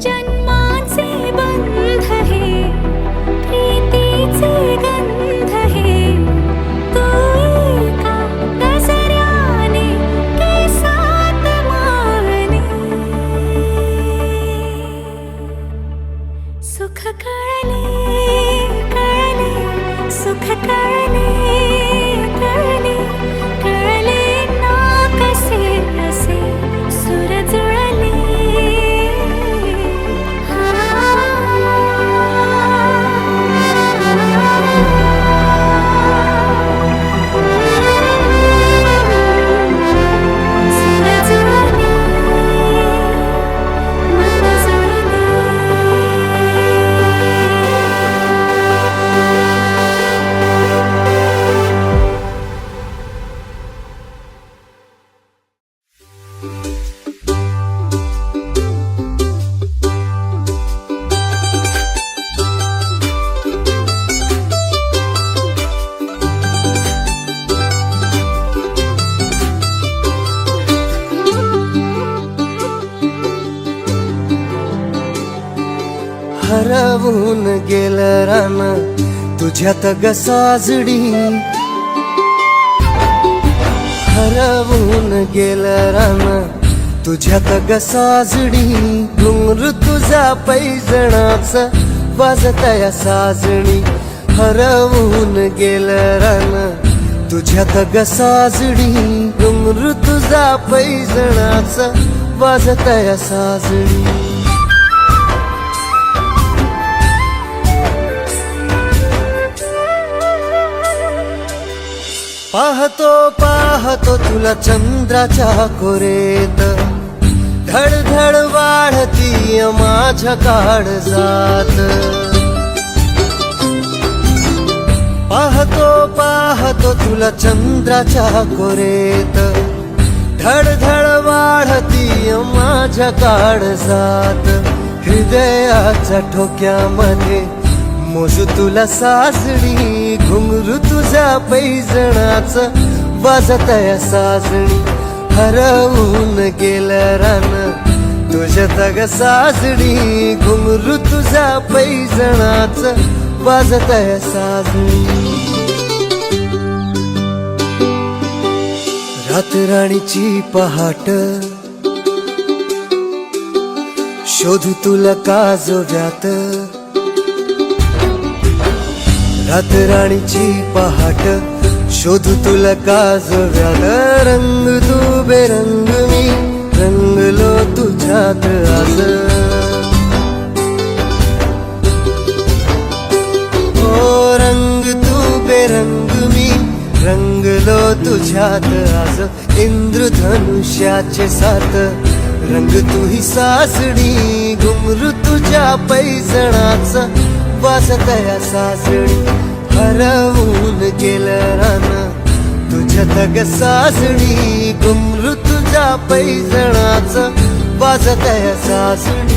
जन्माचे बंध हे प्रीतीचे गंध हे तू एका गजऱ्याने केसात माळणे सुख कळले कळले सुख कळले कळले कळले ना कसे असे सुर जुळले हरवून गेलं रान तुझ्यात ग साजडी हरवून गेलं रान तुझ्यात ग साजडी घुंगरू तुझा पैजणाच वाजतया साजणी हरवून गेलं रान तुझ्यात ग साजडी घुंगरू तुझा पैजणाच वाजतया साजणी पाहतो पाहतो तुला चंद्राच्या कोरेत धडधड वाढती माझ्या काळजात पाहतो पाहतो तुला चंद्राच्या कोरेत धडधड वाढती माझ्या काळजात हृदयाच्या ठोक्यामध्ये मोजू तुला साजणी घुंगरू तुझ्या पैजणाच वाजतया साजणी हरवून गेलं रान तुझ्यात ग साजणी घुंगरू तुझ्या पैजणाच वाजतया साजणी रातराणीची पहाट शोधू तुला काजोव्यात रातराणीची पहाट शोधू तुला काजव्यात रंग तू बेरंग मी रंगलो तुझ्यात आज ओ रंग तू बेरंग मी रंगलो तुझ्यात आज इंद्रधनुष्याचे सात रंग तू ही सासडी घुंगरू तुझ्या पैजणाच वाजतया सासणी हरवून गेलं रान तुझ्यात ग सासणी घुंगरू तुझ्या पैजणाच वाजतया सासणी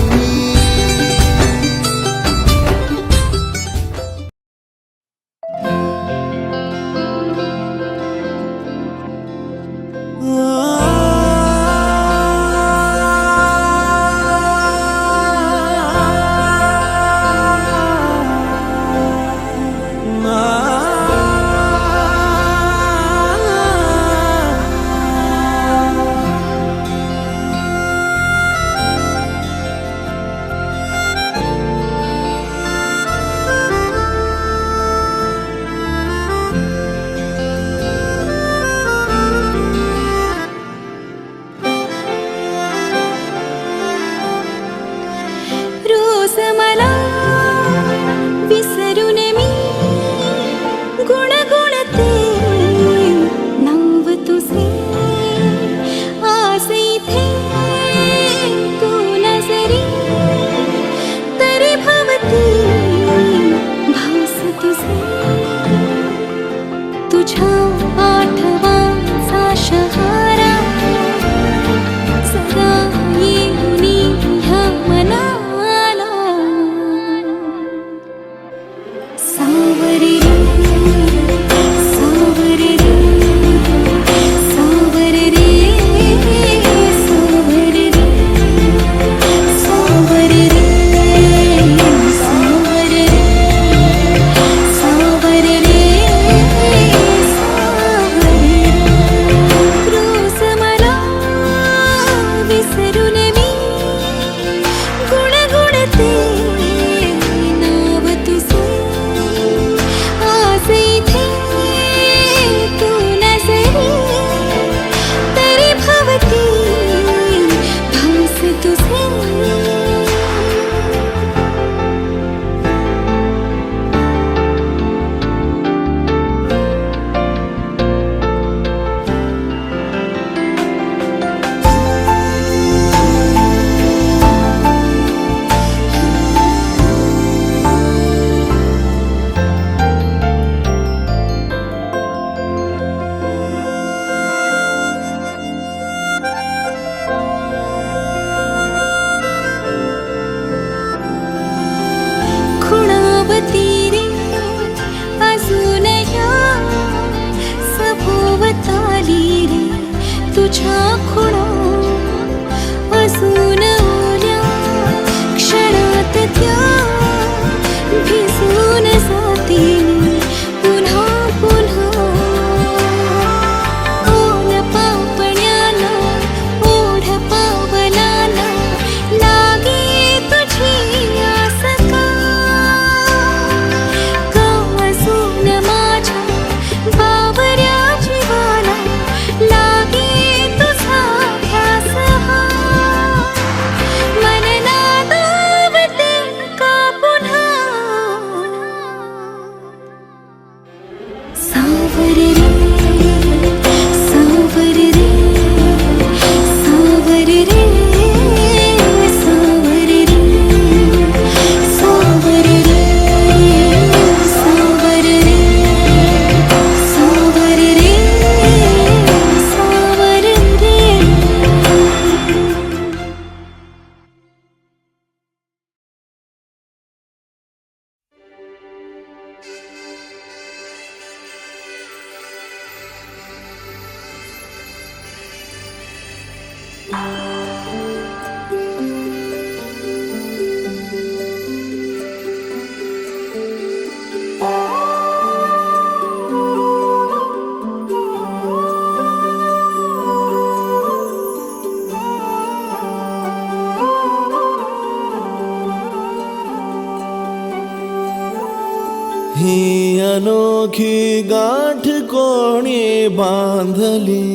ही अनोखी गाठ कोणी बांधली,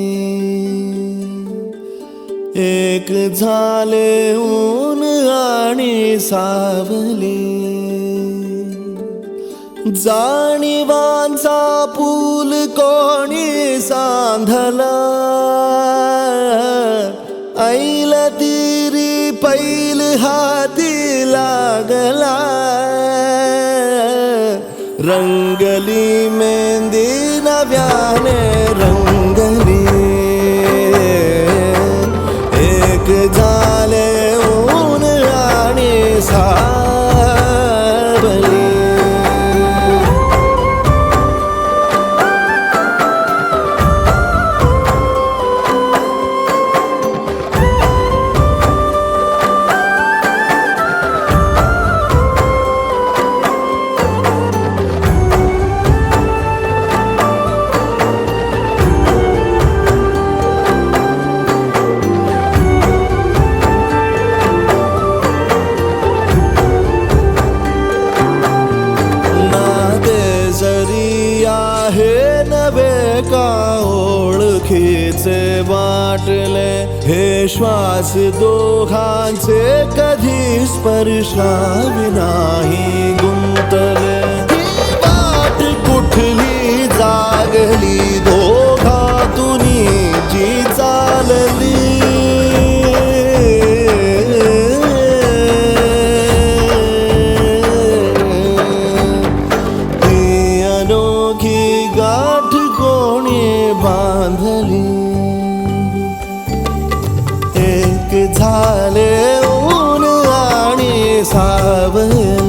एक झाले ऊन आणि सावली, जाणीवांचा पूल कोणी सांधला, ऐल तिरी पैल हाती लागला, रंगली मेहंदी नव्याने रंगली, एक झाले ऊन आणि सावली. ओळखीचे वाटले हे श्वास दोघांचे कधी स्पर्शाविनाही गुंतले, वाट कुठली जागली दोघातुनी जी चालली, एक झाले ऊन आणि सावली.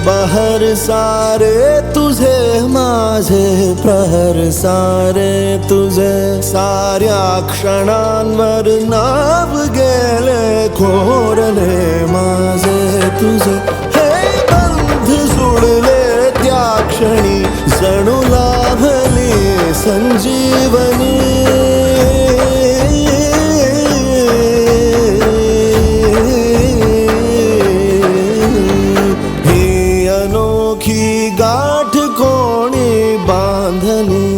बहर सारे तुझे माझे प्रहर सारे तुझे, साऱ्या क्षणांवर नाव गेले खोरले माझे तुझे, हे बंध जुळले त्या क्षणी जणू लाभली संजीवनी, गाठ कोणी बांधली,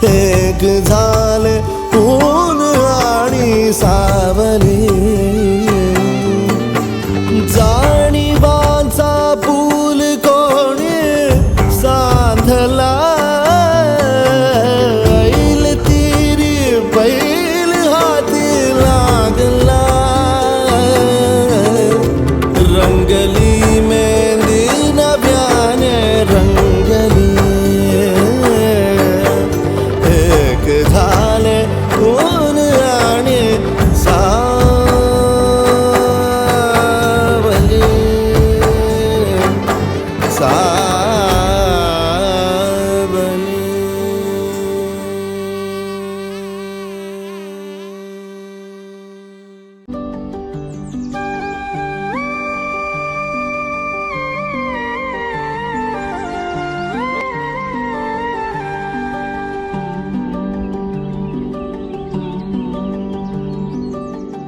एक झाले ऊन आणि सावली, जाणीवांचा पूल कोणी सांधला, ऐल तिरी पैल हाती लागला, रंगली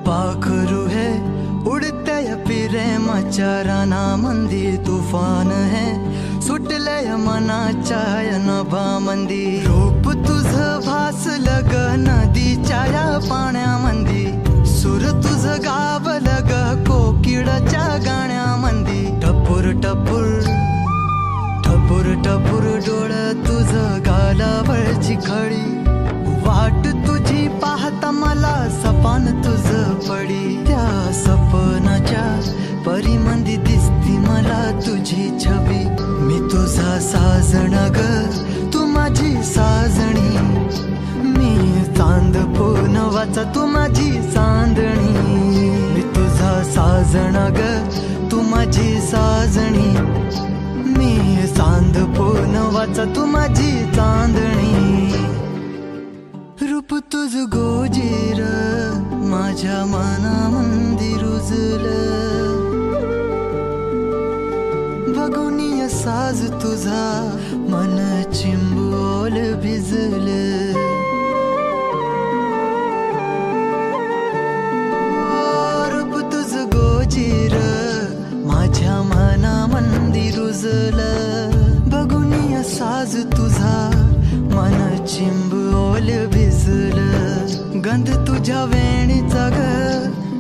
पाखरू है उड़ते प्रेमाचाराना मंदी तूफान है सुटले मनाच्या नभा मंदी, रूप तुझ भासलं ग नदीच्या या पाण्यामंदी, सूर तुझ गावलं ग कोकिळाच्या गाण्यामंदी, टपूर टपूर टपूर टपूर डोळ तुझ गालावरची खळी, वाट तुझी पाहता मला सपान तुझ पडी, त्या सपनाच्या परिमंदी दिसती मला तुझी छबी, मी तुझा साजण ग तू माझी साजणी, मी चांद पूनवाचा तू माझी चांदणी, मी तुझा साजण ग साजणी, मी चांद पोनवाचा तू माझी चांदणी. रूप तुझ गोजीर माझ्या मनामंदी रुजलं, बघुनिया साज तुझा मन चिंबोल भिजलं. रूप तुझ गोजीर माझ्या मनामंदी रुजलं, बघुनिया साज तुझा मन चिंबोल भिजलं. गंध तुझ्या वेणीचा ग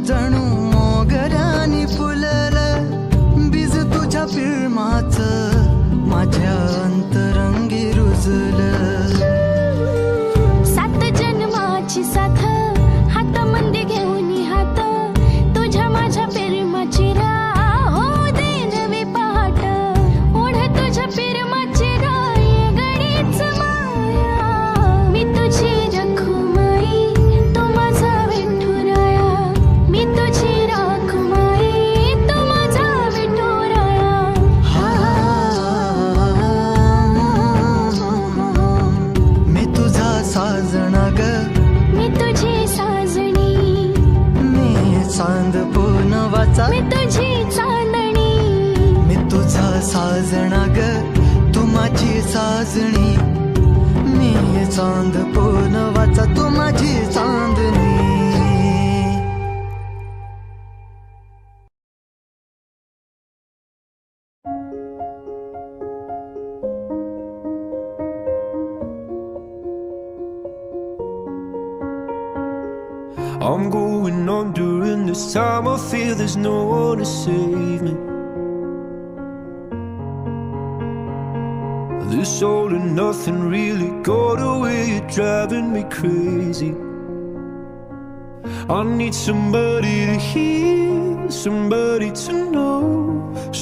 जणू मोगऱ्यानी फुललं, बीज तुझ्या पिळमाचं माझ्या अंतरंगी रुजलं. सात जन्माची साथ हातामध्ये घेऊन हात, तुझ्या माझ्या प्रेमाची राह हो दे नवी पहाट. ओढ तुझ्या प्रेमाची राय गडीच माया, मी तुझी रखुमाई तू माझा विठुराया, मी तुझी रखुमाई तू माझा विठुराया. मी तुझा साजना ग, मी तुझी साजणी, मी चांद पोनवाचा, मी तुझी चांदणी. मी तुझा साजना ग, तू माझी साजणी, मी चांद पोनवाचा तू माझी चांदणी. I'm going on during this time. I feel there's no one to save me. This all and nothing really got away. You're driving me crazy. I need somebody to hear, somebody to know,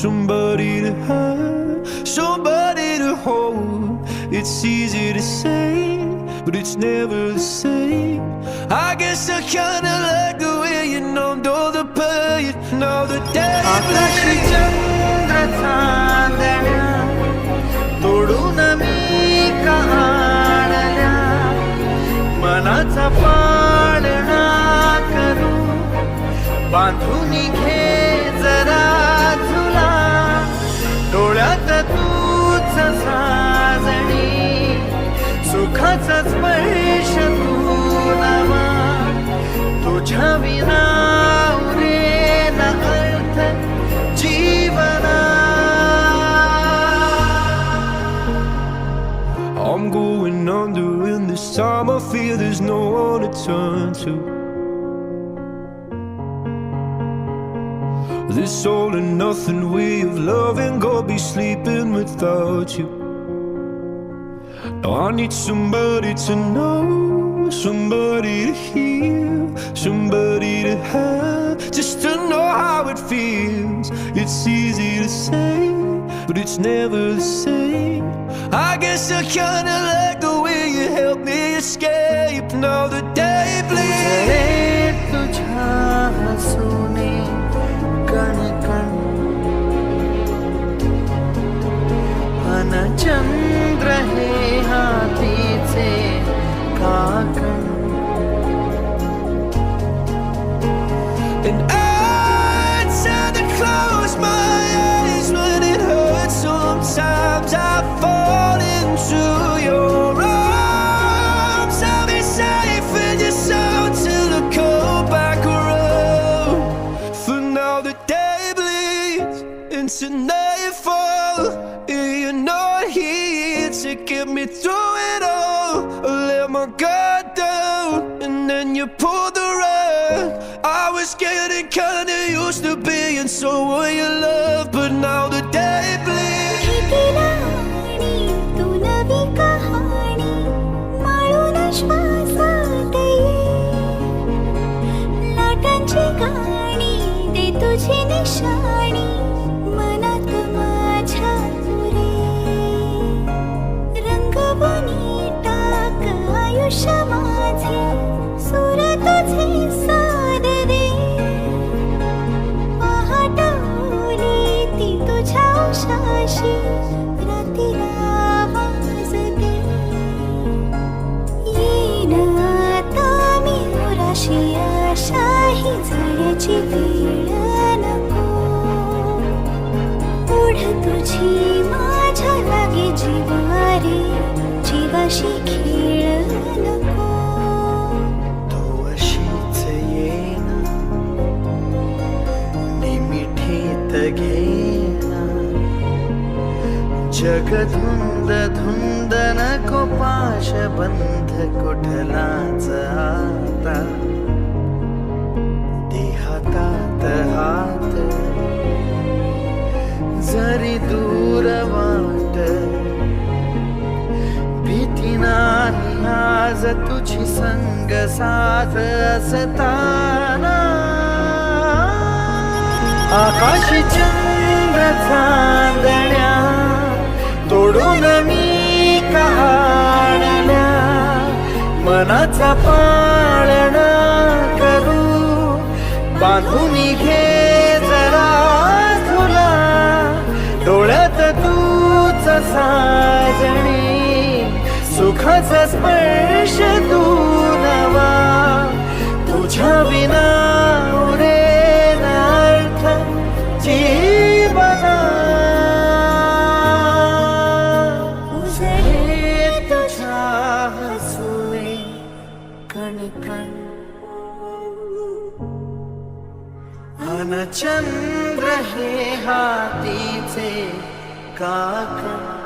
somebody to have, somebody to hold. It's easy to say, but it's never the same. I guess I kinda like the way you numbed all the pain. Now the day आकाशी चंद्र चांदण्या तोडून मी का आणल्या, मनाचा पाळणा करू बांधून घे जरा तुला. डोळ्यात तूच साजणी, सुखाचा स्पर्श तू नवा, तुझ्या विना उरेल अर्थ जीवना. I'm going under in this time. I feel there's no one to turn to. This all and nothing way of loving, go be sleeping without you. Now I need somebody to know, somebody to hear, somebody to have, just to know how it feels. It's easy to say, but it's never the same. I guess I kinda like the way you help me escape. Now the day bleeds. रे तुझ्या हसूने कण कण, अन चंद्र हे हातीचे काकण. And I tend to close my eyes when it hurts. Sometimes I fall into your arms. I'll be safe in your sound till I come back around. For now the day bleeds into nightfall. You're not here to get me through it all. I let my guard down and then you pulled the rug. I was getting kinda used to being someone you love, but now the day bleeds. किती तू नवी कहाणी माळून श्वासात ये, लाटांची गाणी दे तुझी निशाणी मनात माझ्या तुरे. रंगवणी टाक आयुष्य माझे, सूर तुझे साथ दे. पहाट ओली ती तुझ्या कशी रात्रीला वाजते. येईन आता मी उराशी आशा ही जाण्याची वेळ नको. ओढ तुझी माझ्या लागे जिवारी जीवाशी खेळ नको. तू अशीच येना निमिठीत घेना. जग धुंद धुंद नको पाश बंध कुठलाच आता. देहातात हात जरी दूर वाट. भीती नाही आज तुझी संग साथ असताना. आकाशी चंद्र चांदण्या तोडून मी काढल्या. मनाचा पाळणा करू बांधून घे जरा तुला. डोळ्यात तूच साजणी सुखाचा स्पर्श तू नवा. तुझ्या विना उरेन अर्थ जीवना. उजळे तुझ्या हसुने कणकण. अन चंद्र हे हातीचे काकण.